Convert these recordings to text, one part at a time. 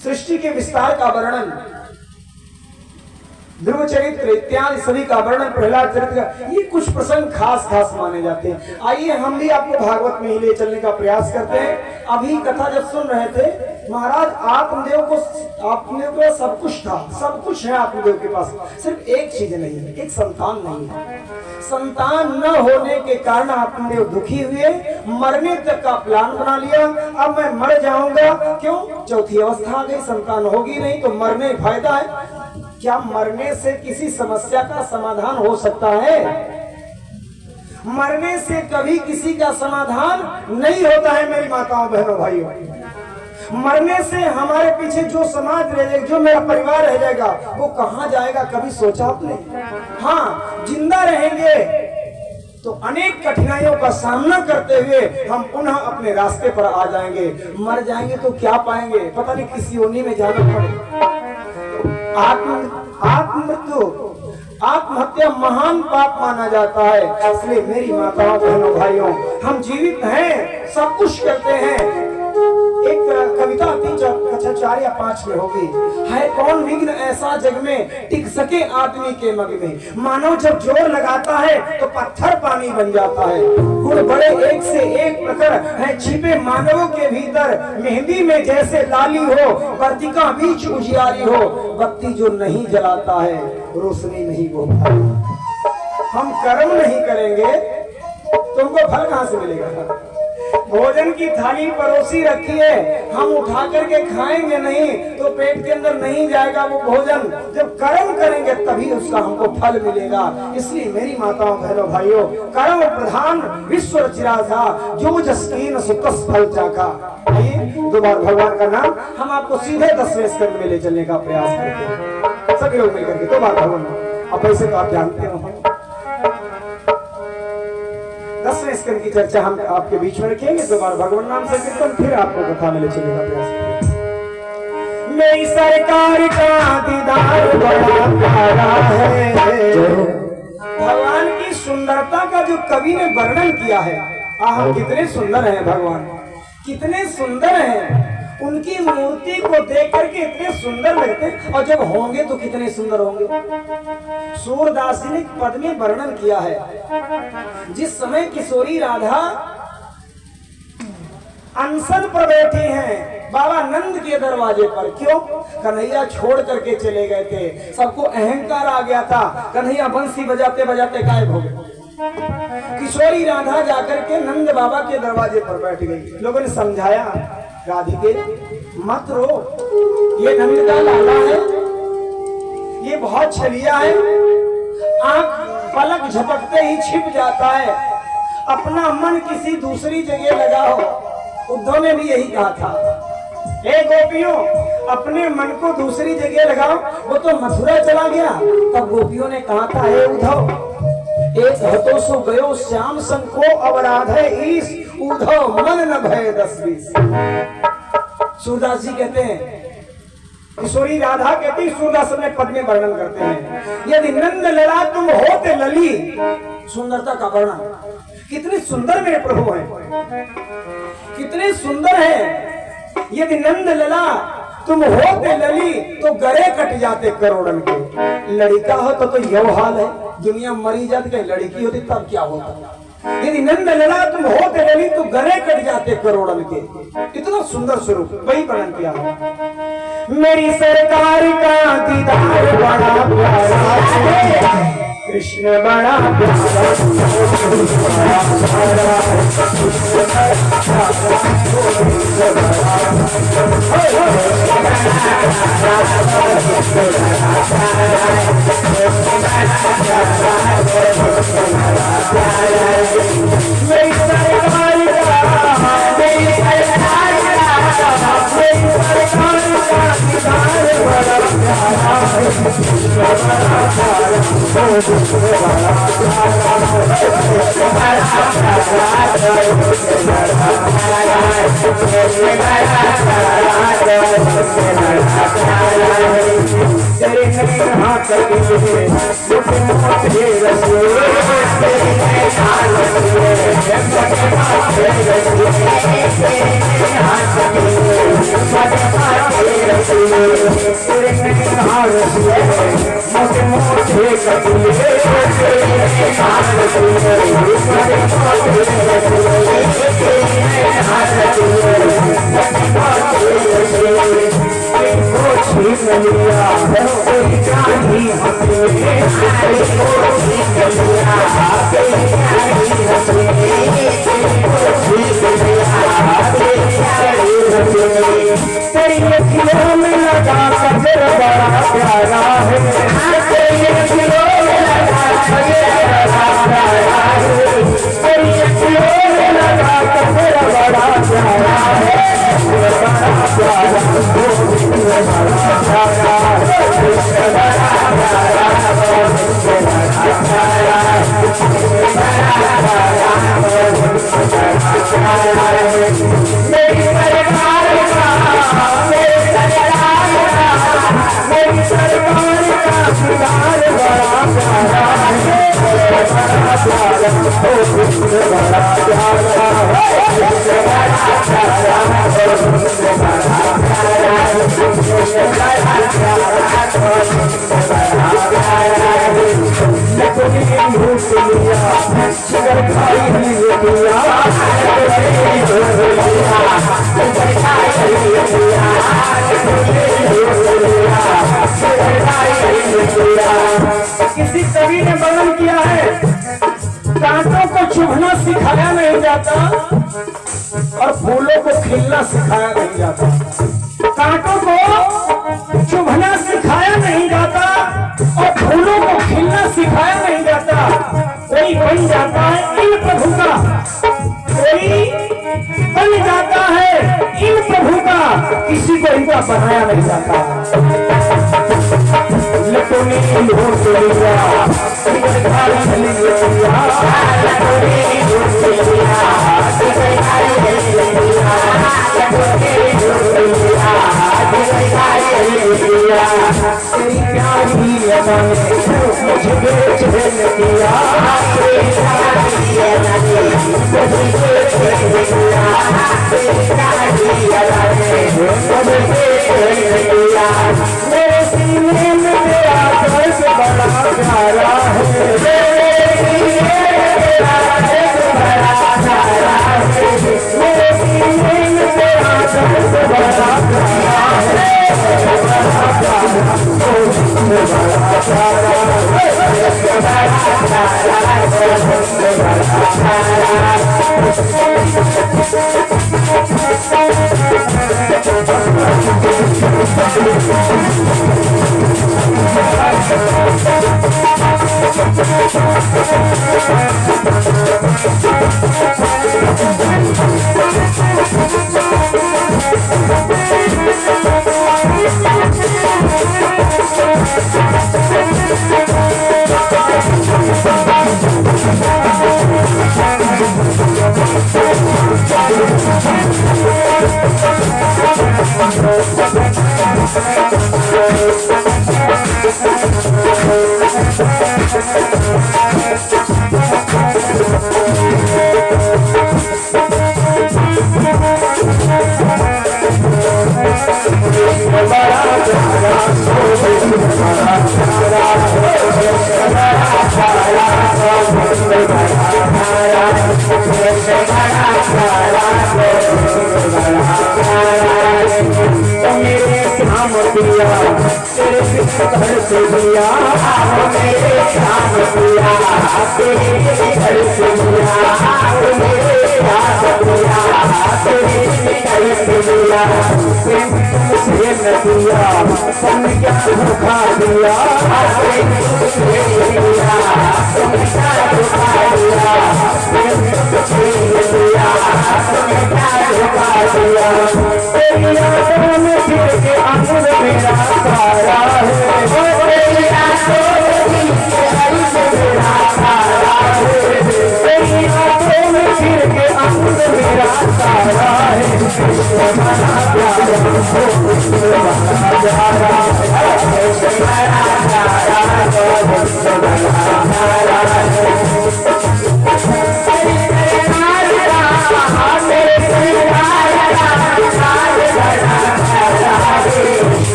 सृष्टि के विस्तार का वर्णन, ध्रुव चरित्र इत्यादि सभी का वर्णन, प्रहलाद चरित्र का, ये कुछ प्रसंग खास खास माने जाते हैं। आइए हम भी आपको भागवत में ही ले चलने का प्रयास करते हैं। अभी कथा जब सुन रहे थे, महाराज आत्मदेव को सब कुछ था, सब कुछ है आत्मदेव के पास, सिर्फ एक चीज नहीं है, एक संतान नहीं है। संतान न होने के कारण आत्मदेव दुखी हुए, मरने तक का प्लान बना लिया। अब मैं मर जाऊंगा, क्यों? चौथी अवस्था आ गई, संतान होगी नहीं तो मरने फायदा है। क्या मरने से किसी समस्या का समाधान हो सकता है? मरने से कभी किसी का समाधान नहीं होता है मेरी माताओं बहनों भाइयों। मरने से हमारे पीछे जो समाज रह जाएगा, जो मेरा परिवार रह जाएगा, वो कहां जाएगा? कभी सोचा आपने? हाँ, जिंदा रहेंगे तो अनेक कठिनाइयों का सामना करते हुए हम पुनः अपने रास्ते पर आ जाएंगे। मर जाएंगे तो क्या पाएंगे? पता नहीं किसी योनि में जाना पड़े। आत्ममृत्यु, आत्महत्या महान पाप माना जाता है। इसलिए मेरी माताओं बहनों भाइयों, हम जीवित हैं, सब कुछ करते हैं। एक कविता आती 4 या 5 में होगी, है कौन विघ्न ऐसा जग में टिक सके आदमी के मग में। मानव जब जोर लगाता है तो पत्थर पानी बन जाता है। गुण बड़े एक से एक प्रकार है छिपे मानवों के भीतर, मेहंदी में जैसे लाली हो, वर्तिका बीच उजियारी हो, बत्ती जो नहीं जलाता है रोशनी नहीं वो। हम कर्म नहीं करेंगे तुमको फल कहां से मिलेगा? भोजन की थाली परोसी रखी है, हम उठा करके खाएंगे नहीं तो पेट के अंदर नहीं जाएगा वो भोजन। जब कर्म करेंगे तभी उसका हमको फल मिलेगा। इसलिए मेरी माताओं बहनों भाइयों, कर्म प्रधान विश्व रचिरा था, जो जस्कीन सुतस फल चाखा। आइए 2 बार भगवान का नाम हम आपको सीधे 10वें स्कंद में ले चलने का प्रयास करते हैं, सभी लोग मिलकर के 2 बार भगवान। अब ऐसे तो आप जानते हो 10वें स्कंद की चर्चा हम आपके बीच में रखेंगे। 2 बार भगवान नाम से कीर्तन, फिर आपको कथा में ले चलने का प्रयास करेंगे। मेरी सरकार का दीदार बड़ा प्यारा है। भगवान की सुंदरता का जो कवि ने वर्णन किया है, आह कितने सुंदर हैं भगवान, कितने सुंदर हैं। उनकी मूर्ति को देख करके इतने सुंदर लगते हैं, और जब होंगे तो कितने सुंदर होंगे। सूरदास जी ने पद में वर्णन किया है, जिस समय किशोरी राधा अनशन पर बैठी हैं बाबा नंद के दरवाजे पर। क्यों? कन्हैया छोड़ करके चले गए थे, सबको अहंकार आ गया था। कन्हैया बंसी बजाते बजाते गायब हो गए। किशोरी राधा जाकर के नंद बाबा के दरवाजे पर बैठ गई। लोगों ने समझाया, राधिके मत रो, ये नंद का लाला है, ये बहुत छलिया है, आंख पलक झपकते ही छिप जाता है, अपना मन किसी दूसरी जगह लगाओ। उद्धव ने भी यही कहा था, हे गोपियों अपने मन को दूसरी जगह लगाओ। वो तो मथुरा चला गया, तब गोपियों ने कहा था, हे उद्धव एक हतो सो गयो श्याम संग को अवराध है ईश, उद्धव मन न भय 10-20। सूरदास जी कहते हैं, किशोरी राधा कहती, सूरदास अपने पद में वर्णन करते हैं, यदि नंद लला तुम होते लली। सुंदरता का वर्णन, कितने सुंदर मेरे प्रभु हैं, कितने सुंदर हैं। यदि नंद लला तुम होते लली तो गरे कट जाते करोड़न के। लड़का हो तो यह हाल है, दुनिया मरी जाती, कहीं लड़की होती तब क्या होता। यदि नंद लला तुम होते लली तो गरे कट जाते करोड़न के। इतना सुंदर स्वरूप वही वर्णन किया। मेरी सरकार का दीदार बड़ा प्यारा, कृष्ण बड़ा किसी कवि ने वर्णन किया है, कांटों को चुभना सिखाया नहीं जाता और फूलों को खिलना सिखाया नहीं जाता। कांटों को चुभना सिखाया नहीं जाता और फूलों को खिलना सिखाया नहीं जाता। कोई बन जाता है इन प्रभु का, कोई बन जाता है इन प्रभु का, किसी को इनका बनाया नहीं जाता। मेरे सीने में तेरा दर्द बड़ा प्यारा है, मेरे सीने में तेरा दर्द बड़ा प्यारा है, मेरे सीने में तेरा दर्द बड़ा प्यारा है,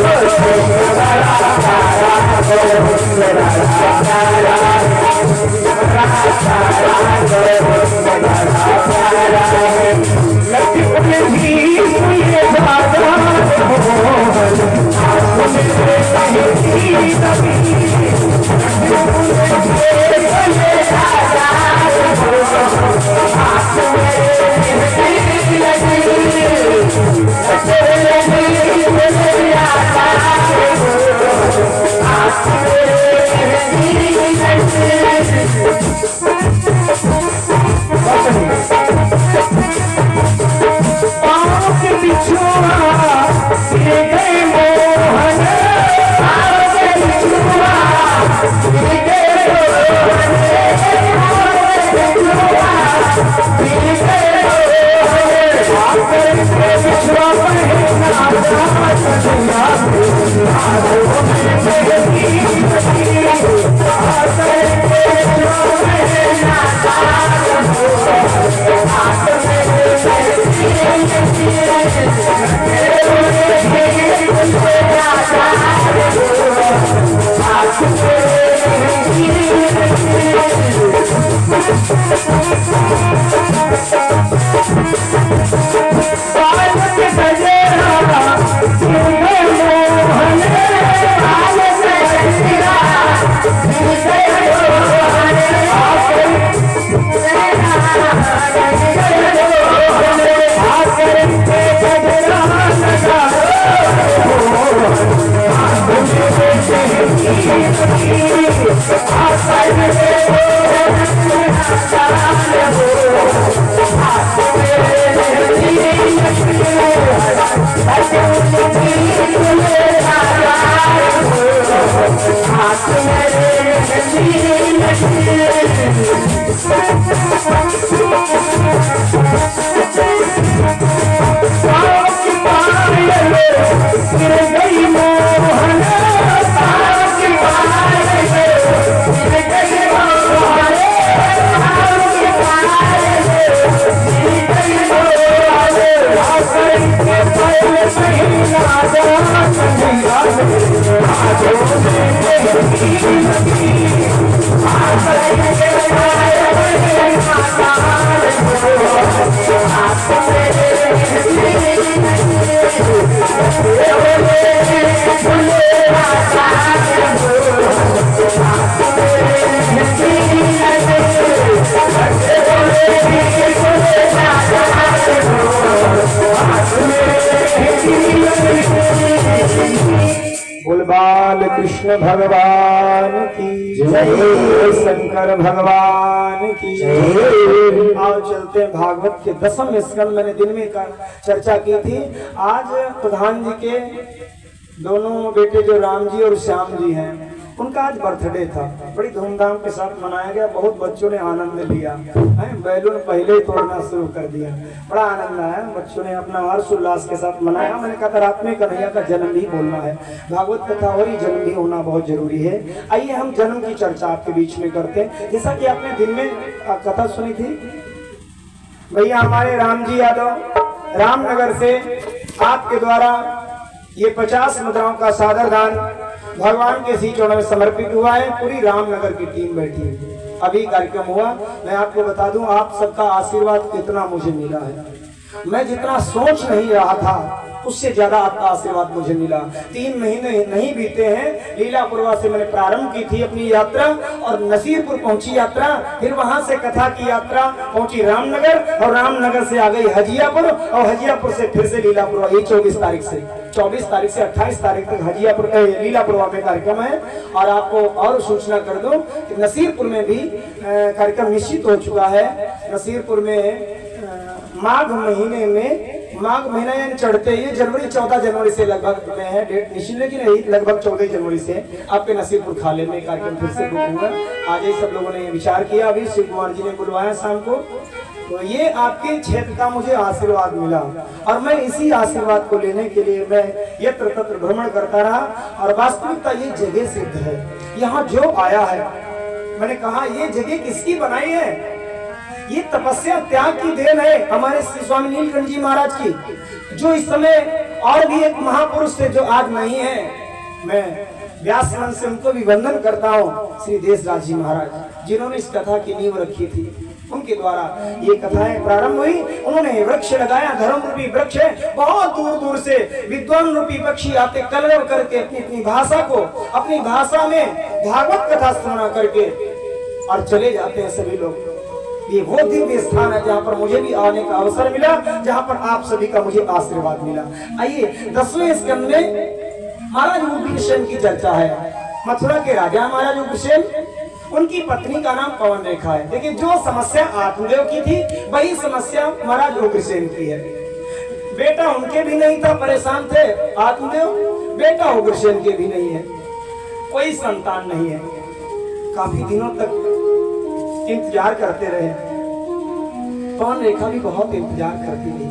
Hare बाल कृष्ण भगवान की जय, शंकर भगवान की जय। आओ चलते हैं भागवत के 10वें स्कंद। मैंने दिन में चर्चा की थी। आज प्रधान जी के दोनों बेटे जो राम जी और श्याम जी हैं, उनका आज बर्थडे था। बड़ी धूमधाम के साथ मनाया गया। बहुत बच्चों ने आनंद लिया है। बैलून पहले ही तोड़ना शुरू कर दिया। बड़ा आनंद आया। बच्चों ने अपना हर्ष उल्लास के साथ मनाया। मैंने कहा था रात में कन्हैया का जन्म भी बोलना है। भागवत कथा हो रही, जन्म भी होना बहुत जरूरी है। आइए हम जन्म की चर्चा आपके बीच में करते हैं। जैसा कि आपने दिन में कथा सुनी थी, भैया हमारे राम जी यादव रामनगर से आपके द्वारा ये 50 मुद्राओं का सादर दान भगवान के श्री चरणों में समर्पित हुआ है। पूरी रामनगर की टीम बैठी है। अभी कार्यक्रम हुआ। मैं आपको बता दूं, आप सबका आशीर्वाद कितना मुझे मिला है। मैं जितना सोच नहीं रहा था उससे ज्यादा आपका आशीर्वाद मुझे मिला। 3 महीने नहीं बीते हैं, लीलापुरवा से मैंने प्रारंभ की थी अपनी यात्रा और नसीरपुर पहुंची यात्रा। फिर वहां से कथा की यात्रा पहुंची रामनगर और रामनगर से आ गई हजियापुर और हजियापुर से फिर से लीलापुरवा। ये 24 तारीख से 28 तारीख तक हजियापुर लीलापुरवा में कार्यक्रम है। और आपको और सूचना कर दूं कि नसीरपुर में भी कार्यक्रम निश्चित हो चुका है। नसीरपुर में माघ महीना यानी चढ़ते ही जनवरी 14 जनवरी से लगभग में है डेट निश्चित, लेकिन लगभग 14 जनवरी से आपके नसीरपुर खाले में कार्यक्रम फिर से बुक हुआ। आज ही सब लोगों ने विचार किया। अभी शिव कुमार जी ने बुलवाया शाम को। तो ये आपके क्षेत्र का मुझे आशीर्वाद मिला और मैं इसी आशीर्वाद को लेने के लिए मैं यत्र तत्र भ्रमण करता रहा। और वास्तविकता ये जगह सिद्ध है। यहाँ जो आया है, मैंने कहा ये जगह किसकी बनाई है? ये तपस्या त्याग की देन है हमारे श्री स्वामी नीलकंठ जी महाराज की, जो इस समय और भी एक महापुरुष थे जो आज नहीं है। मैं व्यास मन से उनको भी वंदन करता हूँ श्री देशराज जी महाराज जिन्होंने इस कथा की नींव रखी थी। उनके द्वारा ये कथाएं प्रारंभ हुई। उन्होंने वृक्ष लगाया, धर्म रूपी वृक्ष है। बहुत दूर दूर से विद्वान रूपी पक्षी आते कलरव करके अपनी अपनी भाषा को अपनी भाषा में भागवत कथा सुना करके और चले जाते हैं सभी लोग। ये वो दिव्य स्थान है जहाँ पर मुझे भी आने का अवसर मिला, जहाँ पर आप सभी का मुझे आशीर्वाद मिला। आइए 10वें स्कंद में महाराज उग्रसेन की चर्चा है। मथुरा के राजा महाराज उग्रसेन, उनकी पत्नी का नाम पवन रेखा है। देखिए जो समस्या आत्मदेव की थी वही समस्या महाराज उग्रसेन की है। बेटा उनके भी नहीं था, परेशान थे आत्मदेव, बेटा उग्रसेन के भी नहीं है, कोई संतान नहीं है। काफी दिनों तक इंतजार करते रहे। पवन रेखा भी बहुत इंतजार करती रही।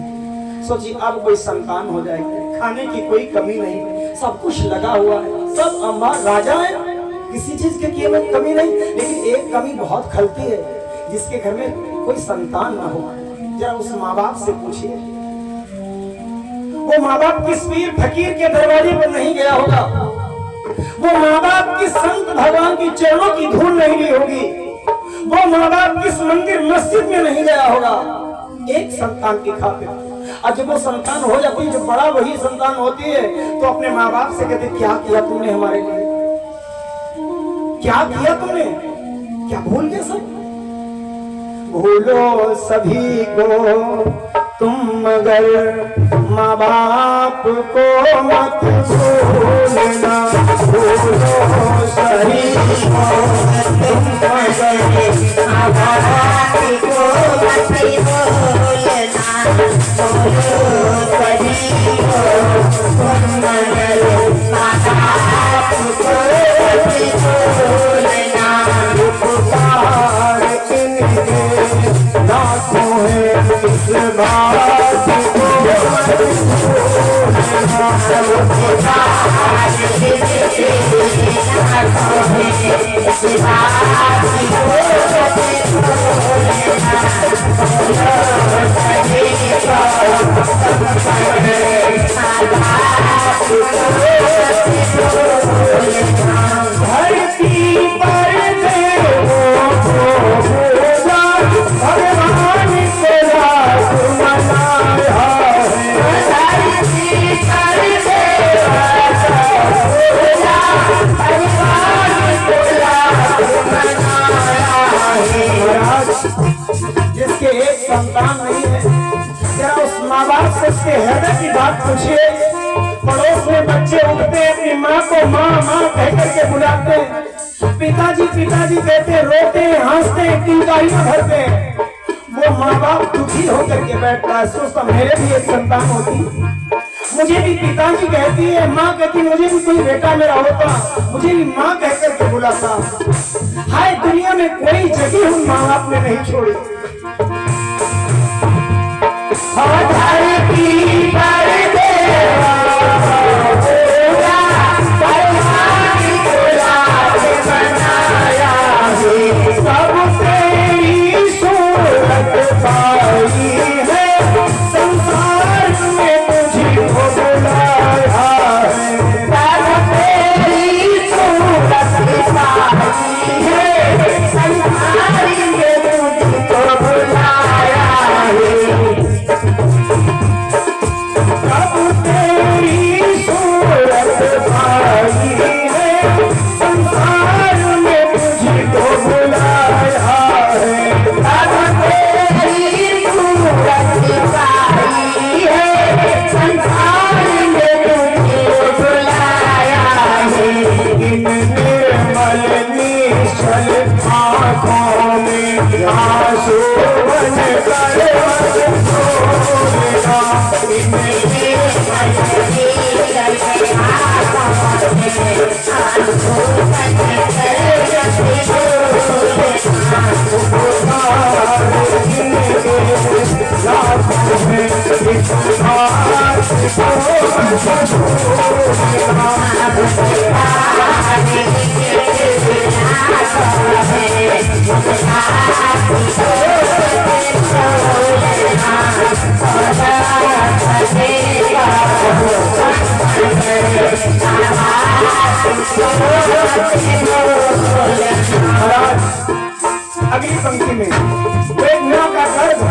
सोची अब कोई संतान हो जाएगी, खाने की कोई कमी नहीं, सब कुछ लगा हुआ है, सब अंबार राजा है, किसी चीज की कमी नहीं। लेकिन एक कमी बहुत खलती है, जिसके घर में कोई संतान ना हो। जरा उस माँ बाप से पूछिए, वो माँ बाप किस पीर फकीर के दरवाजे पर नहीं गया होगा, वो माँ बाप किस संत भगवान की चरणों की धूल नहीं ली होगी, वो माँ बाप किस मंदिर मस्जिद में नहीं गया होगा एक संतान की खातिर। और जब वो संतान हो जाती है, जब बड़ा वही संतान होती है, तो अपने माँ बाप से कहते क्या किया तुमने हमारे लिए, क्या किया तुमने, क्या भूल गए सब। भूलो सभी को तुम मगर माँ बाप को मत भूलना, भूलो सभी को तुम मगर माँ बाप को मत भूलना, भूलो सभी को तुम मगर माँ बाप को मत भूलना। उपकार इनके लाखों हैं, इस बात को मत भूलना, उपकार इनके लाखों हैं, इस बात को मत भूलना, भूलो सभी धरती पर देवों को भूला, भगवान को राज मनाया है। धरती पर देवों को भूला, भगवान को राज मनाया है। जिसके एक संतान नहीं है, जरा उस माँ बाप से उसके हृदय की बात पूछिए। पड़ोस में बच्चे उठते अपनी माँ को माँ माँ कह करके बुलाते हैं, पिताजी पिताजी कहते, रोते हंसते, किलकारियां भरते। वो माँ बाप दुखी होकर के बैठता है, सोचता मेरे भी एक संतान होती, मुझे भी पिताजी कहती है, माँ कहती मुझे भी कोई बेटा मेरा होता, मुझे भी माँ कह करके बुलाता। हाय दुनिया में कोई जगह उन माँ बाप ने नहीं छोड़ी। धरती पर देवा भोला, भगवान को राज बनाया है। सब तेरी सूरत पाई है, संसार में तुझको बुलाया है। सब तेरी सूरत पाई है, संसार में तुझको बुलाया है। अब तेरी सूरत पाई है, संसार में तुझको बुलाया है। अब तेरी सूरत पाई है, संसार में तुझको बुलाया है। इन निर्मल निश्चल आँखों में आंसू बनकर अगली पंक्ति में वेदना का गर्भ,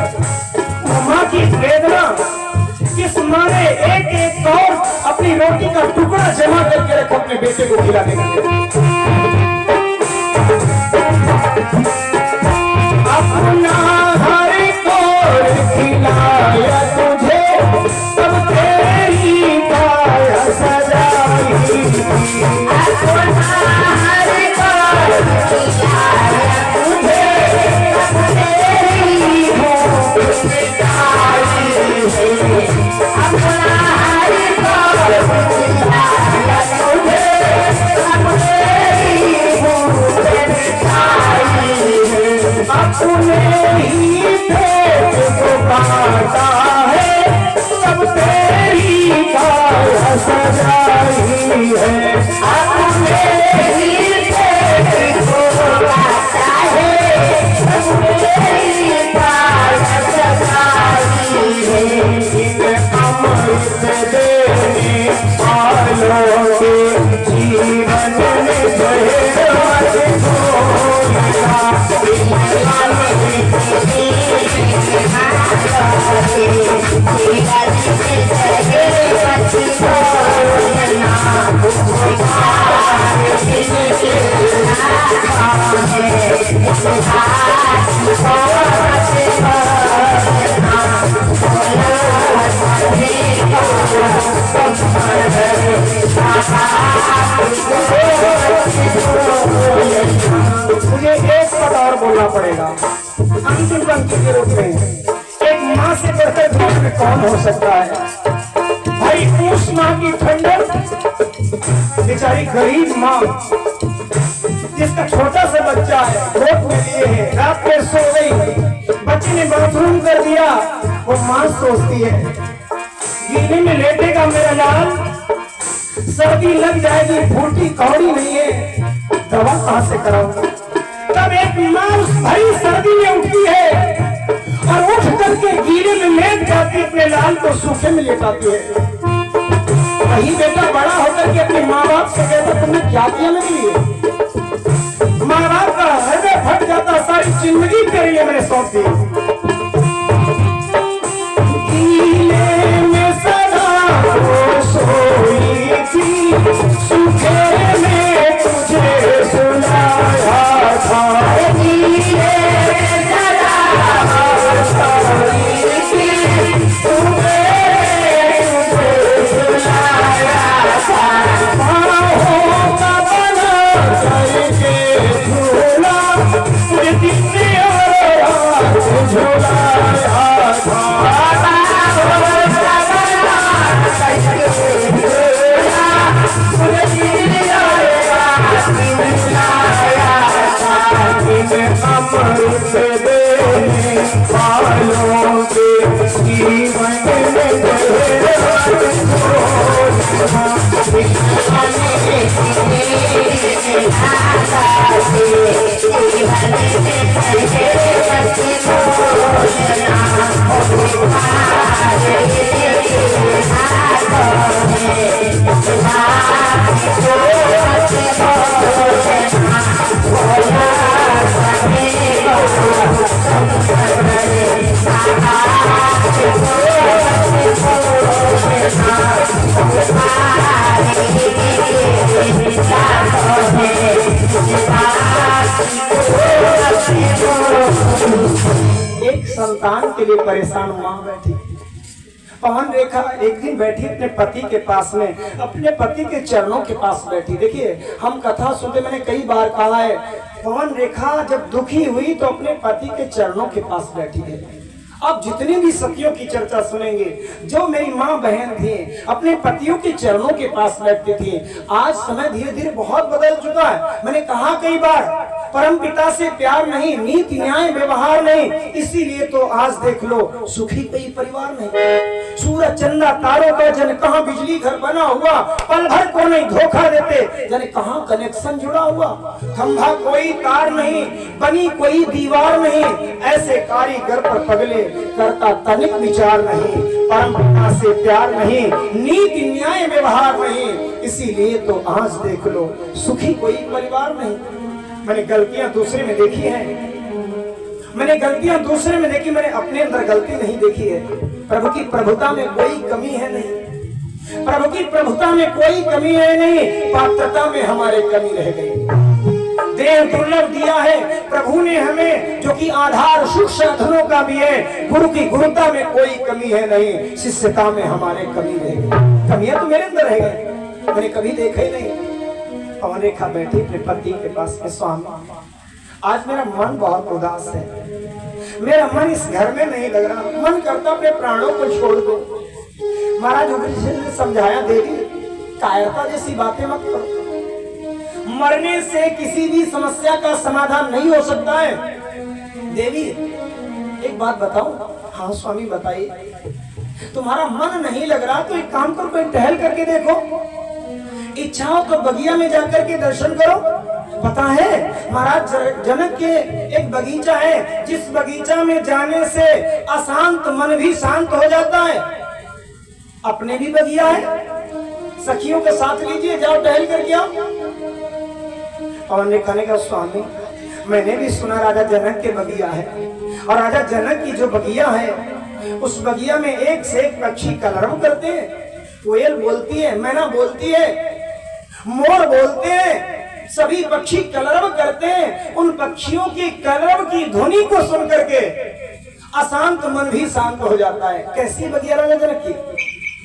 माँ की वेदना, किस माँ ने एक एक और अपनी रोटी का टुकड़ा जमा करके रखा अपने बेटे को खिलाने के लिए। अपना हर कोर खिलाया तुझे, तब तेरी काया सजाई। अपना हर कोर खिलाया तुझे, तब तेरी भूख मिटाई। अपना हर कोर खिलाया तुझे, तब तेरी भूख मिटाई। अपने ही पेट को काटा है, तब तेरी काया सजाई है। अपने ही पेट को काटा है, तब तेरी काया सजाई है। इन अमृत देने वालों के जीवन में जहर घोलना। मुझे एक पद और बोलना पड़ेगा अंतिम पंक्ति के रूप में। एक माँ से बढ़कर दुनिया में कौन हो सकता है भाई? उस माँ की ठंडक, बेचारी गरीब माँ जिसका छोटा सा बच्चा है, गोद में लिए है, रात में सो गई, बच्चे ने बाथरूम कर दिया, वो माँ सोचती है गीले में लेटेगा मेरा लाल, सर्दी लग जाएगी, फूटी कौड़ी नहीं है, दवा कहां से कराऊंगा? तब एक माँ उस भरी सर्दी में उठती है और उठ करके गीले में लेट जाती, अपने लाल को सूखे में लेटाती है। वही बेटा बड़ा होकर के अपने माँ बाप से कहता तुमने क्या किया मेरे लिए? माँ बाप का हृदय फट जाता, सारी जिंदगी तेरे लिए मैंने सौंप दी। गीले में सदा वो सोई थी, सूखे में तुझे सुनाया था। गीले में सदा वो सोई थी, सूखे में तुझे सुनाया था। बाहों का बना करके झूला, तुझे दिन और रात झुलाया था। अमृत देने वालों के जीवन में एक संतान के लिए परेशान मां बैठी। पवन रेखा एक दिन बैठी अपने पति के पास में, अपने पति के चरणों के पास बैठी। देखिए हम कथा सुनते, मैंने कई बार कहा है, पवन रेखा जब दुखी हुई तो अपने पति के चरणों के पास बैठी है। अब जितनी भी सखियों की चर्चा सुनेंगे, जो मेरी माँ बहन थी अपने पतियों के चरणों के पास बैठती थी। आज समय धीरे धीरे बहुत बदल चुका है। मैंने कहा कई बार परम पिता से प्यार नहीं, नीति न्याय व्यवहार नहीं, इसीलिए तो आज देख लो सुखी कोई परिवार नहीं। सूरज चंदा तारों का जन कहाँ बिजली घर बना हुआ, पल भर को नहीं धोखा देते जन कहाँ कनेक्शन जुड़ा हुआ। खंभा कोई तार नहीं, बनी कोई दीवार नहीं, ऐसे कारीगर पर पगले करता तनिक विचार नहीं। परम पिता से प्यार नहीं, नीति न्याय व्यवहार नहीं, इसीलिए तो आज देख लो सुखी कोई परिवार नहीं। मैंने गलतियां दूसरे में देखी हैं, मैंने गलतियां दूसरे में देखी, मैंने अपने अंदर गलती नहीं देखी है। प्रभु की प्रभुता में कोई कमी है नहीं, प्रभु की प्रभुता में कोई कमी है नहीं, पात्रता में हमारे कमी रह गई। देह दुर्लभ दिया है प्रभु ने हमें, जो कि आधार सुख साधनों का भी है। गुरु की गुरुता में कोई कमी है नहीं, शिष्यता में हमारे कमी रह गई। कमियां तो मेरे अंदर रह गई, मैंने कभी देखा ही नहीं। पवन रेखा बैठी अपने पति के पास में, स्वामी आज मेरा मन बहुत उदास है, मेरा मन इस घर में नहीं लग रहा, मन करता अपने प्राणों को छोड़ दो। महाराज उग्रसेन ने समझाया, देवी कायरता जैसी बातें मत करो, मरने से किसी भी समस्या का समाधान नहीं हो सकता है। देवी एक बात बताओ। हाँ स्वामी बताइए। तुम्हारा मन नहीं लग रहा तो एक काम करो, कोई टहल करके देखो, इच्छा हो तो बगिया में जाकर के दर्शन करो। पता है महाराज जनक के एक बगीचा है, जिस बगीचा में जाने से अशांत मन भी शांत हो जाता है। अपने भी बगिया है, सखियों के साथ लीजिए, जाओ टहल करके आओ। पवन ने कहने का, स्वामी मैंने भी सुना राजा जनक के बगिया है, और राजा जनक की जो बगिया है उस बगिया में एक से एक पक्षी कलरव करते हैं। कोयल बोलती है, मैना बोलती है, मोर बोलते हैं, सभी पक्षी कलरव करते हैं। उन पक्षियों की कलरव की ध्वनि को सुन करके अशांत मन भी शांत हो जाता है। कैसी बगिया राजा जनक की,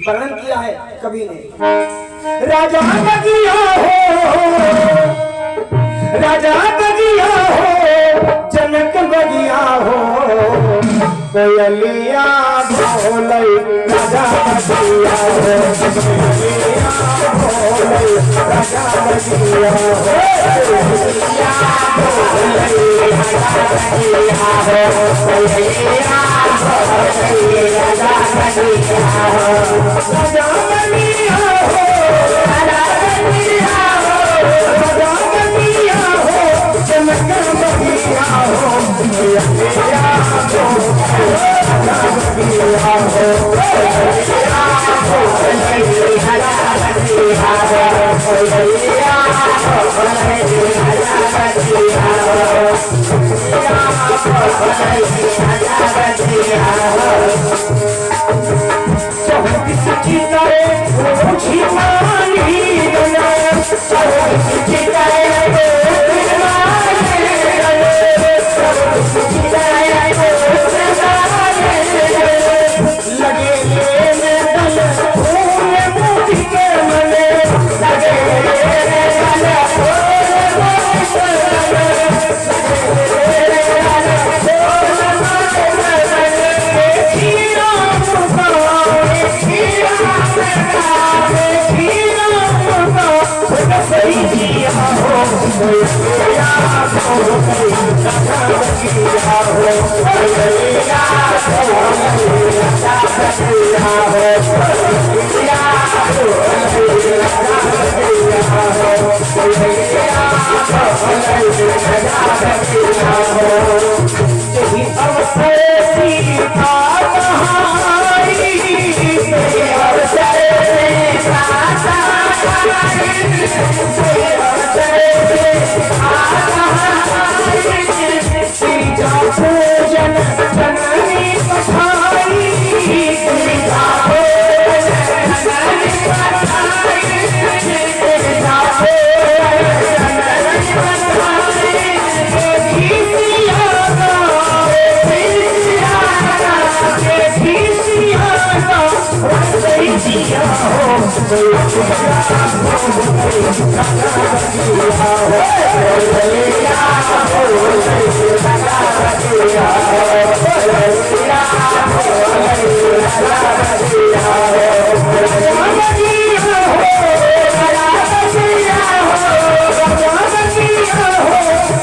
वर्णन किया है कवि ने। राजा बगिया हो, राजा बगिया हो, जनक बगिया हो, कोयलिया बोले राजा बगिया हो, कोयलिया बोले राजा बगिया हो, कोयलिया बोले राजा बगिया हो, कोयलिया बोले राजा बगिया हो, राजा बगिया हो, राजा बगिया हो, राजा बगिया हो, जनक बगिया हो, कोयलिया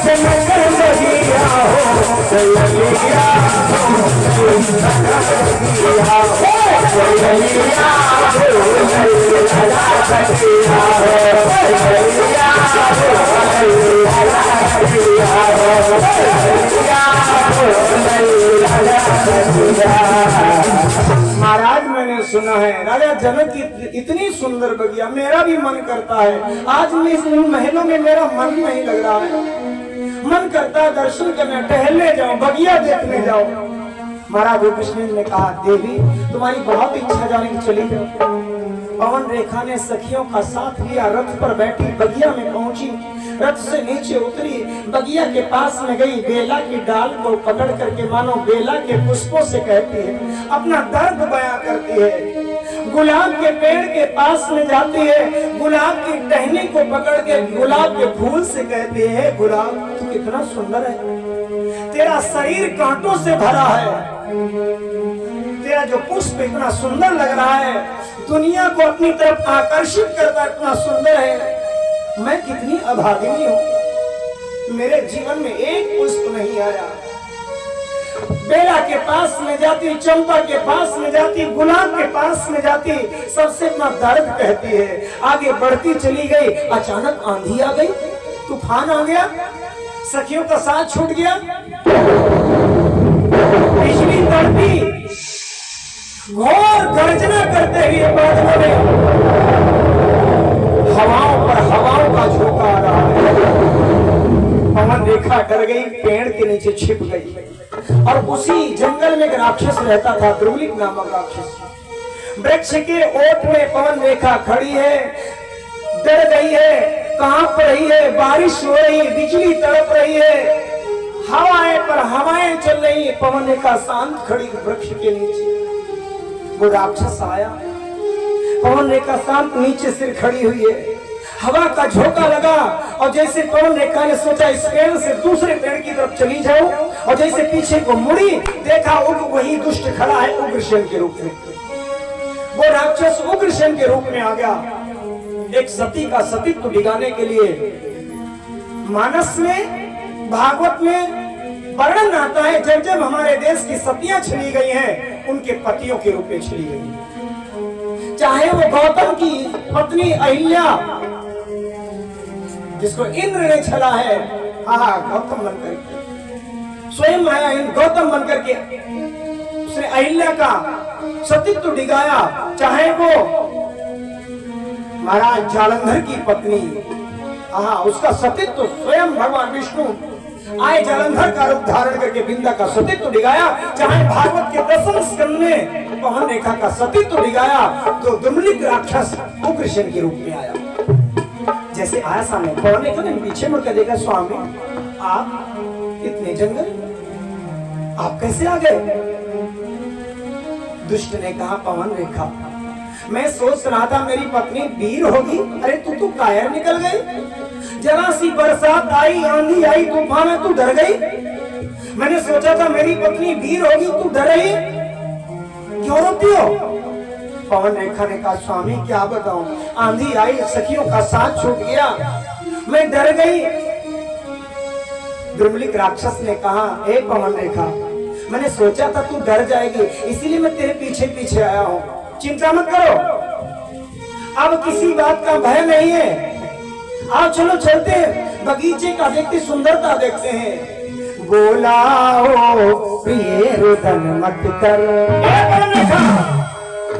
Jangan महाराज मैंने सुना है राजा जनक की इतनी सुंदर बगिया, मेरा भी मन करता है। आज मैं इस महलों में मेरा मन नहीं लग रहा है, मन करता है दर्शन करने, टहलने जाओ, बगिया देखने जाओ। महाराज कृष्ण ने कहा देवी तुम्हारी बहुत इच्छा जाने की चली गई। पवन रेखा ने सखियों का साथ लिया, रथ पर बैठी बगिया में पहुंची, रथ से नीचे उतरी, बगिया के पास में गई, बेला की डाल को पकड़ करके मानो बेला के पुष्पों से कहती है, अपना दर्द बयां करती है। गुलाब के पेड़ के पास में जाती है, गुलाब की टहनी को पकड़ के गुलाब के फूल से कहती है, गुलाब तू कितना सुंदर है, तेरा शरीर कांटों से भरा है, तेरा जो पुष्प इतना सुंदर लग रहा है, दुनिया को अपनी तरफ आकर्षित करता इतना सुंदर है। मैं कितनी अभागिनी हूँ, मेरे जीवन में एक पुष्प नहीं आया। बेला के पास में जाती, चंपा के पास में जाती, गुलाब के पास में जाती, सबसे अपना दर्द कहती है। आगे बढ़ती चली गई, अचानक आंधी आ गई, तूफान आ गया, सखियों का साथ छूट गया, बिजली तड़पी, घोर गर्जना करते हुए बादलों में हवाओं पर हवाओं का झोंका आ रहा है। पवन रेखा डर गई, पेड़ के नीचे छिप गई। और उसी जंगल में एक राक्षस रहता था, द्रुमलिक नामक राक्षस। वृक्ष के ओट में पवन रेखा खड़ी है, डर गई है, कांप रही है, बारिश हो रही है, बिजली तड़प रही है, हवाएं पर हवाएं चल रही है। पवन रेखा शांत खड़ी वृक्ष के नीचे। वो राक्षस आया, पवन रेखा शांत नीचे सिर खड़ी हुई है, हवा का झोंका लगा, और जैसे पवन रेखा ने सोचा इस पेड़ से दूसरे पेड़ की तरफ चली जाओ, और जैसे पीछे को मुड़ी, देखा वही दुष्ट खड़ा है उग्रसेन के रूप में। वो राक्षस उग्रसेन के रूप में आ गया। एक सती का सतीत्व दिखाने के लिए मानस में, भागवत में वर्णन आता है, जब जब हमारे देश की सतियां छली गई हैं, उनके पतियों के रूप में छली गई। चाहे वो गौतम की पत्नी अहिल्या, जिसको इंद्र ने छला है, गौतम बनकर स्वयं आया, गौतम बनकर के उसने अहिल्या का सतीत्व दिखाया। चाहे वो महाराज जालंधर की पत्नी, उसका सतीत्व स्वयं भगवान विष्णु आए जालंधर का रूप धारण करके बिंदा का सतीत्व दिखाया। चाहे भागवत के 10वें स्कंद में पवन रेखा का सतीत्व दिखाया, तो दुर्मलिक राक्षस उग्रसेन के रूप में आया। जैसे आया सामने, पवन रेखा ने पीछे मुड़कर देखा, स्वामी आप इतने जंगल, आप कैसे आ गए? दुष्ट ने कहा, पवन रेखा मैं सोच रहा था मेरी पत्नी वीर होगी, अरे तू कायर निकल गई। जरा सी बरसात आई, आंधी आई, तूफान है, तू डर गई। मैंने सोचा था मेरी पत्नी वीर होगी, तू डर रही, क्यों रोती हो? पवन रेखा ने कहा, स्वामी क्या बताऊं, आंधी आई, सखियों का साथ छूट गया, मैं डर गई। दुर्मलिक राक्षस ने कहा, हे पवन रेखा मैंने सोचा था तू डर जाएगी, इसीलिए मैं तेरे पीछे पीछे आया हूँ, चिंता मत करो, अब किसी बात का भय नहीं है। आओ चलो चलते हैं, बगीचे का देखते, सुंदरता देखते हैं। बोला हो प्रिय रुदन मत कर,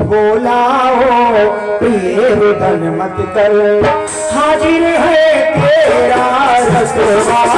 बोला हो प्रिय रुदन मत कर, हाजिर है तेरा रसवाला,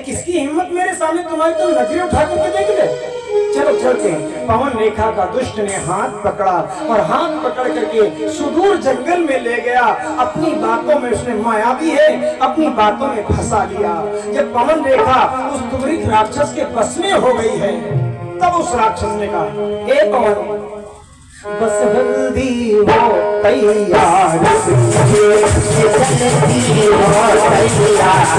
किसकी हिम्मत मेरे सामने तुम्हारी तो नजरें उठा करके देख ले। चलो चलते हैं। पवन रेखा का दुष्ट ने हाथ पकड़ा और हाथ पकड़ करके सुदूर जंगल में ले गया। अपनी बातों में उसने माया भी है, अपनी बातों में फंसा लिया। जब पवन रेखा उस दुर्वृत्त राक्षस के बस में हो गई है, तब उस राक्षस ने कहा, हे पवन, बस जल्दी हो तैयार, जल्दी हो तैयार,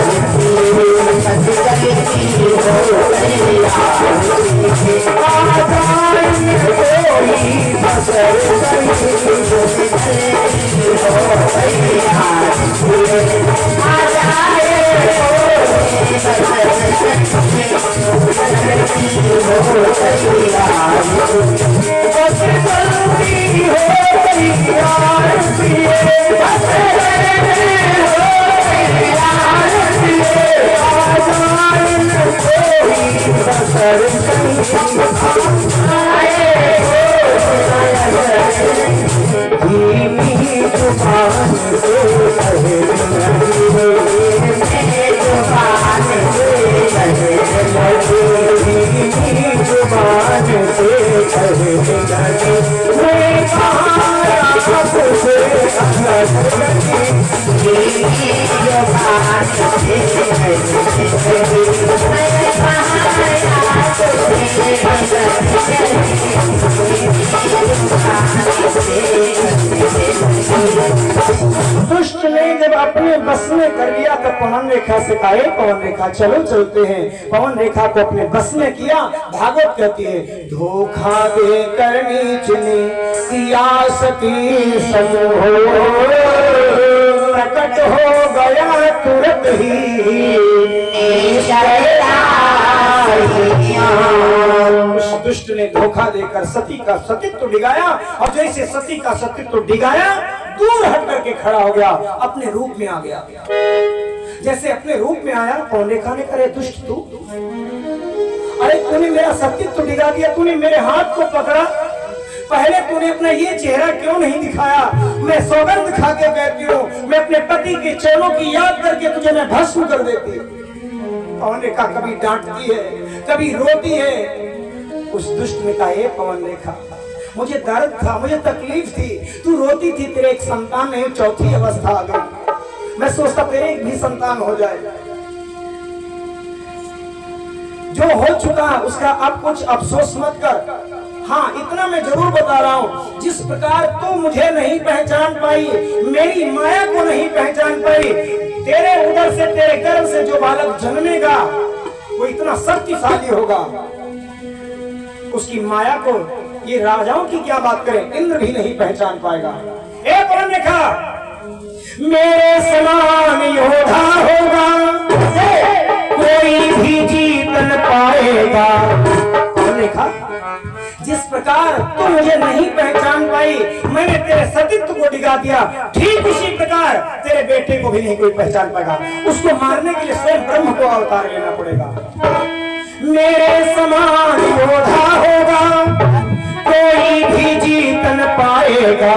दुष्ट ने जब अपने बस में कर लिया तो पवन रेखा से कहा, पवन रेखा चलो चलते हैं। पवन रेखा को अपने बस में किया। भागवत कहती है, धोखा दे कर नीच ने किया सती संग हो, प्रकट हो गया तुरंत ही उस दुष्ट ने धोखा देकर सती का सतीत्व डिगाया, और जैसे सती का सतीत्व डिगाया, दूर हट करके खड़ा हो गया, अपने रूप में आ गया। जैसे अपने रूप में आया, पवन रेखा ने करे, दुष्ट तू, अरे तूने मेरा सतीत्व डिगा दिया, तूने मेरे हाथ को पकड़ा, पहले तूने अपना ये चेहरा क्यों नहीं दिखाया? मैं सौगंध खा के कहती हूँ, मैं अपने पति के चरणों की याद करके तुझे मैं भस्म कर देती। पवन रेखा कभी डांटती है, कभी रोती है। उस दुष्ट ने कहा, हे पवन रेखा, मुझे दर्द था, मुझे तकलीफ थी, तू रोती थी, तेरे एक संतान नहीं, चौथी अवस्था आ गई, मैं सोचता तेरे एक भी संतान हो जाए। जो हो चुका उसका अब कुछ अफसोस मत कर। हाँ, इतना मैं जरूर बता रहा हूँ, जिस प्रकार तू मुझे नहीं पहचान पाई, मेरी माया को नहीं पहचान पाई, तेरे उधर से, तेरे गर्भ से जो बालक जन्मेगा वो इतना शक्तिशाली होगा, उसकी माया को ये राजाओं की क्या बात करें, इंद्र भी नहीं पहचान पाएगा। ए पवन रेखा, मेरे समान योद्धा होगा, कोई भी जीत न पाएगा। पवन रेखा, जिस प्रकार तू मुझे नहीं पहचान पाई, मैंने तेरे सतीत्व को डिगा दिया, ठीक उसी प्रकार तेरे बेटे को भी नहीं कोई पहचान पाएगा। उसको मारने के लिए स्वयं ब्रह्म को अवतार लेना पड़ेगा। मेरे समान योद्धा होगा, कोई भी जीत न पाएगा,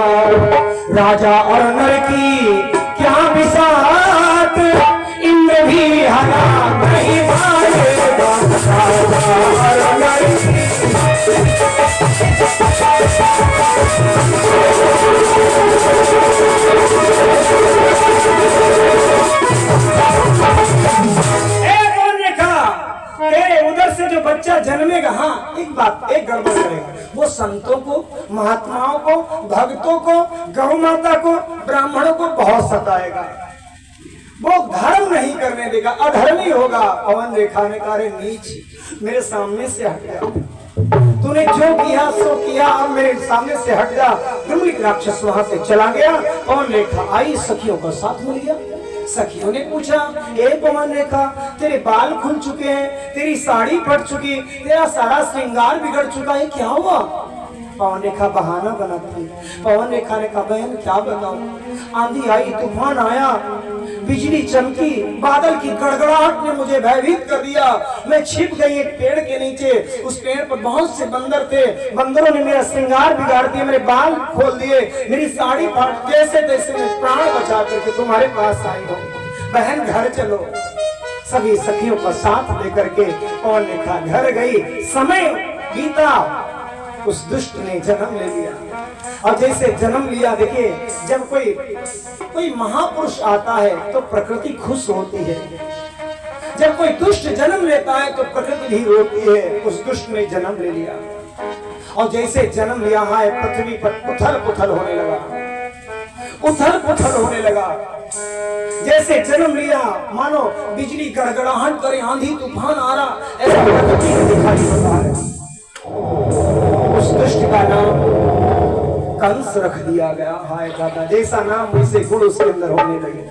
राजा और नर की क्या बिसात, इंद्र भी हरा नहीं पाएगा, राजा और नर की। उधर से जो बच्चा जन्मेगा, हाँ एक बात, एक गड़बड़ करेगा, वो संतों को, महात्माओं को, भक्तों को, गौ माता को, ब्राह्मणों को बहुत सताएगा, वो धर्म नहीं करने देगा, अधर्मी होगा। पवन रेखा ने कहा, नीच, मेरे सामने से हट जा, तूने जो किया सो किया, अब मेरे सामने से हट जा। दुर्मुख राक्षस वहां से चला गया। पवन रेखा आई, सखियों का साथ मिल गया। सखियों ने पूछा, ए पवन रेखा, तेरे बाल खुल चुके हैं, तेरी साड़ी फट चुकी, तेरा सारा श्रृंगार बिगड़ चुका है, क्या हुआ? पवन रेखा बहाना बनाती है। पवन रेखा ने कहा बहन क्या बताऊं, आंधी आई, तूफान आया, बिजली चमकी, बादल की गड़गड़ाहट ने मुझे भयभीत कर दिया। मैं छिप गई एक पेड़ के नीचे। उस पेड़ पर बहुत से बंदर थे। बंदरों ने मेरा श्रृंगार बिगाड़ दिया, मेरे बाल खोल दिए, मेरी साड़ी फाड़, जैसे तैसे मैं प्राण बचा करके तुम्हारे पास आई हूँ। बहन घर चलो। सभी सखियों का साथ लेकर के पवन रेखा घर गई। समय बीता, उस दुष्ट ने जन्म ले लिया। और जैसे जन्म लिया, देखिए जब कोई महापुरुष आता है तो प्रकृति खुश होती है। जब कोई दुष्ट जन्म लेता है तो प्रकृति भी रोती है। उस दुष्ट ने जन्म ले लिया और जैसे जन्म लिया है पृथ्वी पर उथल पुथल होने लगा, उथल पुथल होने लगा। जैसे जन्म लिया मानो बिजली गड़गड़ाहट करे, आंधी तूफान आ रहा, ऐसा प्रकृति में दिखाई पड़ता है। उस दुष्ट का नाम कंस रख दिया गया। हाय दादा, जैसा नाम वैसे गुण उसके अंदर होने लगे।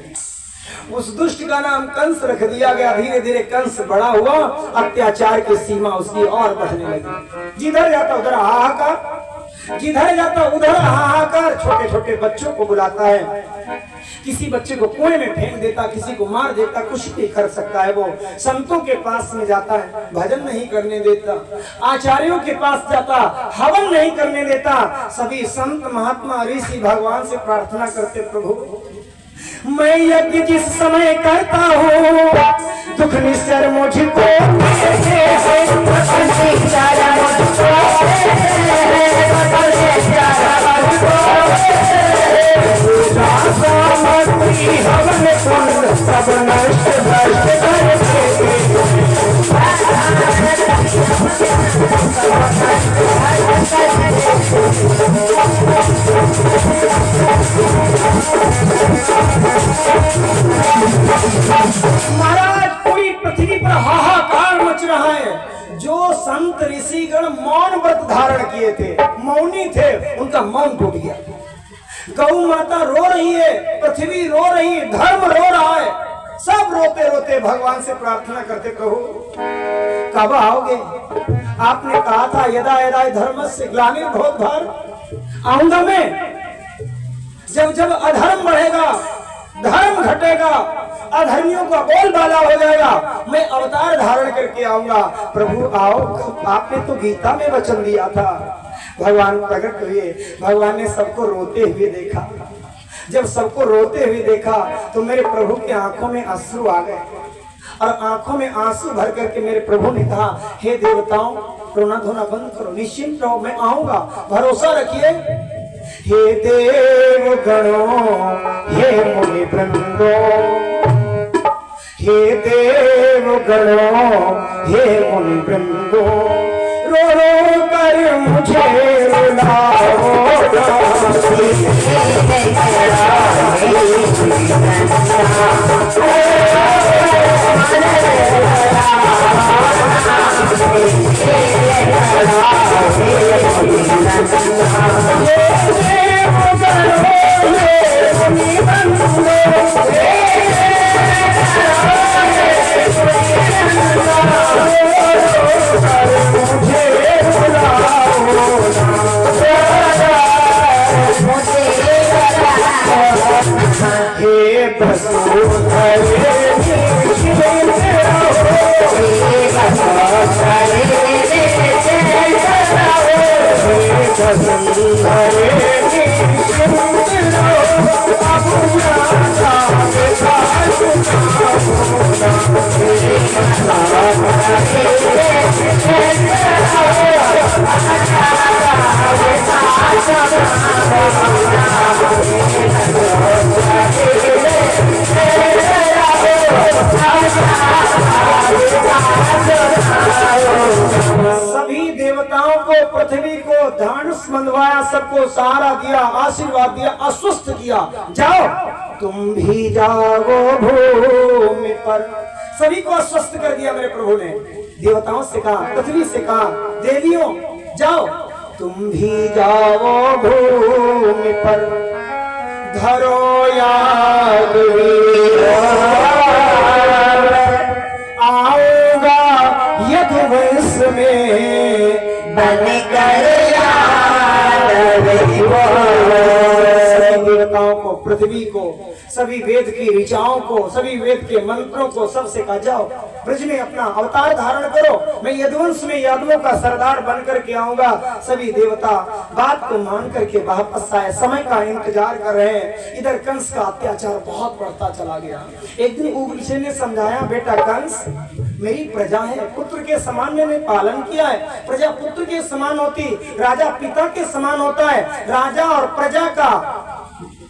उस दुष्ट का नाम कंस रख दिया गया। धीरे धीरे कंस बड़ा हुआ, अत्याचार की सीमा उसकी और बढ़ने लगी। जिधर जाता उधर हाहाकार, जिधर जाता उधर हाहाकार। छोटे छोटे बच्चों को बुलाता है, किसी बच्चे को कुएं में फेंक देता, किसी को मार देता, कुछ भी कर सकता है। वो संतों के पास में जाता है, भजन नहीं करने देता। आचार्यों के पास जाता, हवन नहीं करने देता। सभी संत महात्मा ऋषि भगवान से प्रार्थना करते, प्रभु मैं यज्ञ जिस समय करता हूँ दुख निश्चर मुझको सब नष्ट महाराज पूरी पृथ्वी पर हाहाकार मच रहा है। जो संत ऋषिगण मौन व्रत धारण किए थे, मौनी थे, उनका मौन टूट गया। गौ माता रो रही है, पृथ्वी रो रही है, धर्म रो रहा है। सब रोते रोते भगवान से प्रार्थना करते, प्रभु कब आओगे? आपने कहा था यदा यदा धर्मस्य ग्लानिर्भवति भारत, आऊंगा मैं। जब जब अधर्म बढ़ेगा, धर्म घटेगा, अधर्मियों का बोलबाला हो जाएगा, मैं अवतार धारण करके आऊंगा। प्रभु आओ। आपने तो गीता में वचन दिया था। भगवान प्रकट हुए, भगवान ने सबको रोते हुए देखा। जब सबको रोते हुए देखा तो मेरे प्रभु की आंखों में आंसू आ गए और आंखों में आंसू भर करके मेरे प्रभु ने कहा, हे देवताओं रोना धोना बंद करो, निश्चिंत रहो, मैं आऊंगा, भरोसा रखिए। हे देव गणों, हे मुनि वृंदो, हे देव गणों, हे मुनि वृंदो, रो रो कर मुझे रुलाओ। सभी देवताओं को, पृथ्वी को धनुष बंधवाया, सबको सहारा दिया, आशीर्वाद दिया, अस्वस्थ किया। जाओ तुम भी जाओ भूमि पर। सभी को अस्वस्थ कर दिया मेरे प्रभु ने। देवताओं से कहा, पृथ्वी से कहा, देवियों जाओ तुम भी जाओ भूमि पर, धरो याद आऊंगा यदुवंश में बन कर। सभी देवताओं को, पृथ्वी को, सभी वेद की ऋचाओं को, सभी वेद के मंत्रों को सबसे कहा जाओ ब्रज में अपना अवतार धारण करो, मैं यदुवंश में यादवों का सरदार बन करके आऊंगा। सभी देवता बात को मान करके वापस आए, समय का इंतजार कर रहे हैं। इधर कंस का अत्याचार बहुत बढ़ता चला गया। एक दिन उग्रसेन ने समझाया, बेटा कंस, मेरी प्रजा है, पुत्र के समान मैंने पालन किया है। प्रजा पुत्र के समान होती, राजा पिता के समान होता है। राजा और प्रजा का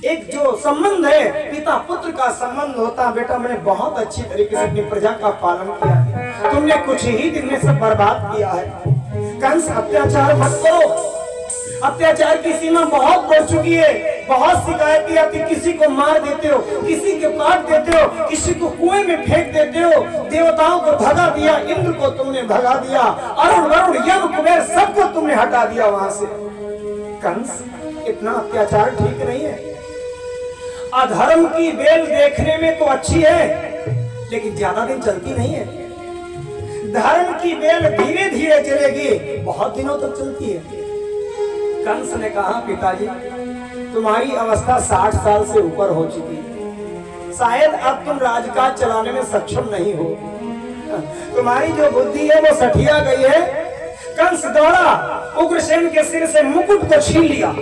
एक जो संबंध है, पिता पुत्र का संबंध होता। बेटा मैंने बहुत अच्छी तरीके से अपनी प्रजा का पालन किया है, तुमने कुछ ही दिन में सब बर्बाद किया है। कंस, अत्याचार मत करो, अत्याचार की सीमा बहुत बढ़ चुकी है। बहुत शिकायत की आती, किसी को मार देते हो, किसी को काट देते हो, किसी को कुएं में फेंक देते हो। देवताओं को भगा दिया, इंद्र को तुमने भगा दिया, अरुण वरुण यम कुबेर सबको तुमने हटा दिया वहां से। कंस, इतना अत्याचार ठीक नहीं है। अधर्म की बेल देखने में तो अच्छी है, लेकिन ज्यादा दिन चलती नहीं है। धर्म की बेल धीरे धीरे चलेगी, बहुत दिनों तक चलती है। कंस ने कहा, पिताजी तुम्हारी अवस्था 60 साल से ऊपर हो चुकी है, शायद अब तुम राजकाज चलाने में सक्षम नहीं हो, तुम्हारी जो बुद्धि है वो सठिया गई है। कंस दौड़ा, उग्रसेन के सिर से मुकुट को छीन लिया,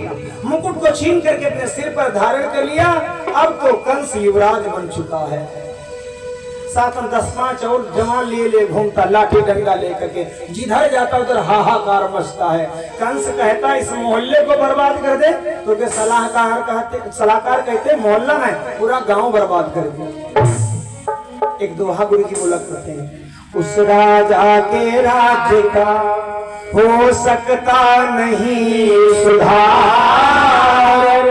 मुकुट को छीन करके अपने सिर पर धारण कर लिया। अब तो कंस युवराज बन चुका है। साथ में 10-5 और जवान ले घूमता, लाठी डंडा लेकर के, जिधर जाता उधर हाहाकार मचता है। कंस कहता, इस मोहल्ले को बर्बाद कर दे, तो के सलाहकार कहते मोहल्ला नहीं, पूरा गांव बर्बाद कर दे। एक दोहा गुरु जी बोला करते हैं, उस राजा के राज्य का हो सकता नहीं सुधार,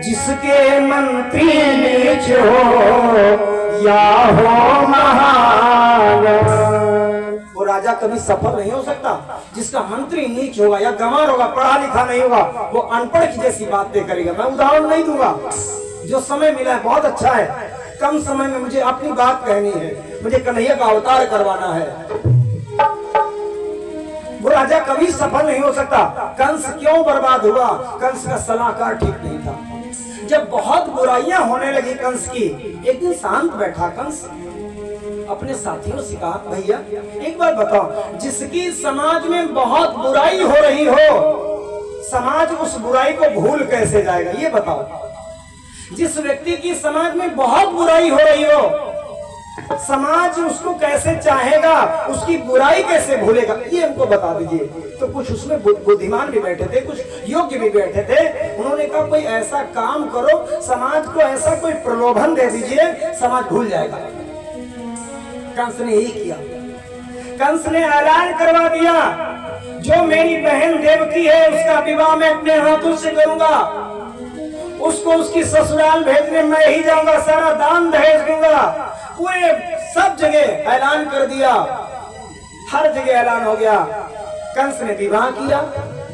जिसके मंत्री नीच हो या हो महान। वो राजा कभी सफल नहीं हो सकता जिसका मंत्री नीच होगा या गंवार होगा, पढ़ा लिखा नहीं होगा, वो अनपढ़ की जैसी बातें करेगा। मैं उदाहरण नहीं दूंगा, जो समय मिला है बहुत अच्छा है, कम समय में मुझे अपनी बात कहनी है, मुझे कन्हैया का अवतार करवाना है। वो राजा कभी सफल नहीं हो सकता। कंस क्यों बर्बाद हुआ? कंस का सलाहकार ठीक नहीं था। जब बहुत बुराइयां होने लगी कंस की, एक दिन शांत बैठा कंस, अपने साथियों से कहा, भैया एक बार बताओ, जिसकी समाज में बहुत बुराई हो रही हो, समाज उस बुराई को भूल कैसे जाएगा? ये बताओ। जिस व्यक्ति की समाज में बहुत बुराई हो रही हो, समाज उसको कैसे चाहेगा, उसकी बुराई कैसे भूलेगा? ये हमको बता दीजिए। तो कुछ उसमें बुद्धिमान भी बैठे थे, कुछ योग्य भी बैठे थे। उन्होंने कहा, कोई ऐसा काम करो, समाज को ऐसा कोई प्रलोभन दे दीजिए, समाज भूल जाएगा। कंस ने यही किया। कंस ने ऐलान करवा दिया, जो मेरी बहन देवकी है उसका विवाह मैं अपने हाथों से करूंगा, उसको उसकी ससुराल भेजने मैं ही जाऊंगा, सारा दान दहेज दूंगा। पूरे सब जगह ऐलान कर दिया, हर जगह ऐलान हो गया। कंस ने विवाह किया।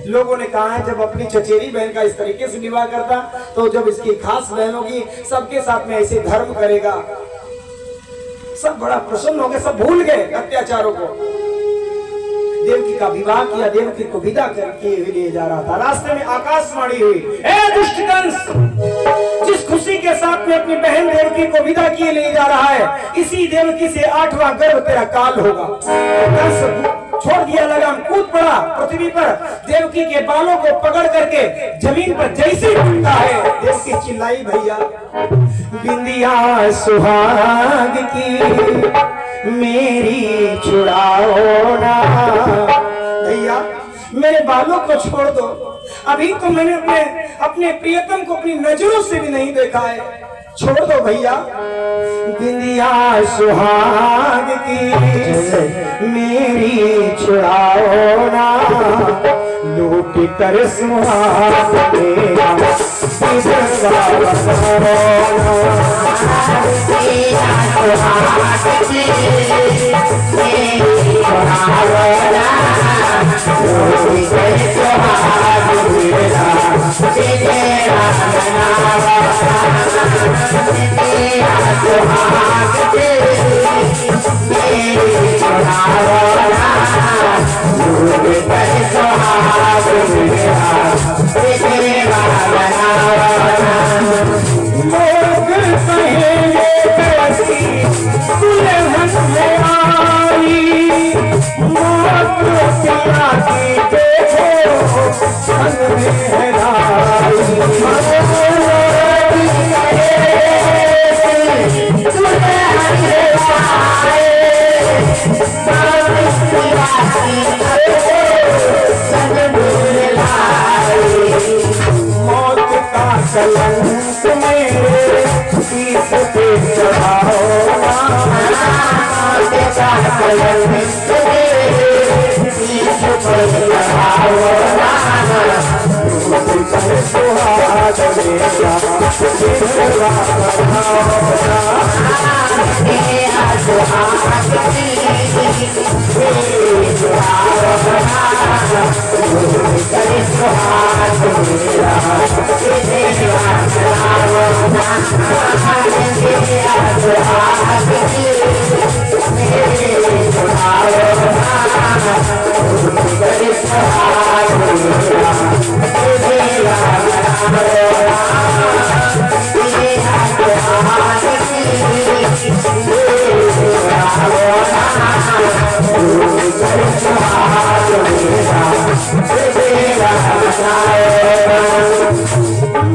लोगों ने कहा है, जब अपनी चचेरी बहन का इस तरीके से विवाह करता, तो जब इसकी खास बहन होगी सबके साथ में ऐसे धर्म करेगा। सब बड़ा प्रसन्न हो गए, सब भूल गए अत्याचारों को। देवकी का विवाह किया, देवकी को विदा करके लिए जा रहा था। रास्ते में आकाशवाणी हुई, ए दुष्ट कंस, जिस खुशी के साथ में अपनी बहन देवकी को विदा किए ले जा रहा है, इसी देवकी से 8वां गर्भ तेरा काल होगा। कंस छोड़ दिया लगाम, कूद पड़ा पृथ्वी पर, देवकी के बालों को पकड़ करके जमीन पर जैसे टूटता है, देवकी चिल्लाई, भैया बिंदिया सुहाग की मेरी छुड़ाओ ना, भैया मेरे बालों को छोड़ दो। अभी तो मैंने अपने प्रियतम को अपनी नजरों से भी नहीं देखा है, छोड़ दो भैया। बिंदिया सुहाग की मेरी छुड़ाओ ना, लूट कर सुहाग मेरा सुहाग संग में है मौत का कलंक मेरे पीठ पे चढ़ाओ, मौत का कलंक मेरे पीठ पे चढ़ाओ, सुहाग मेरा जिंदगा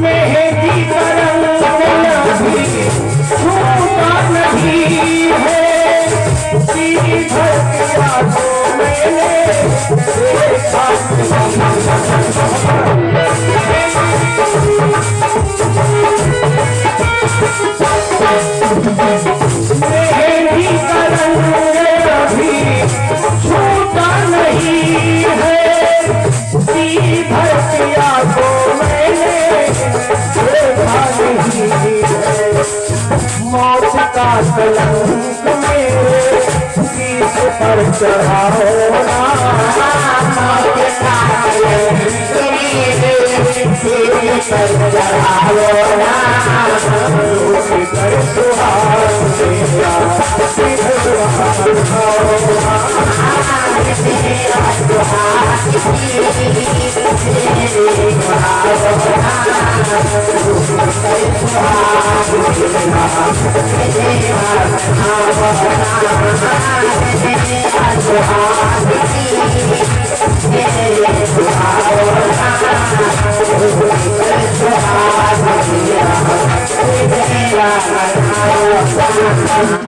मेहंदी करंग भी छूटा नहीं है, तेरी धरतिया को मैंने देखा मेहंदी करंग भी छूटा नहीं है, तेरी धरतिया को मौत का कलंक मेरे शीश पर चढ़ाओ, मौत का कलंक मेरे शीश पर चढ़ाओ, सुहाग मेरा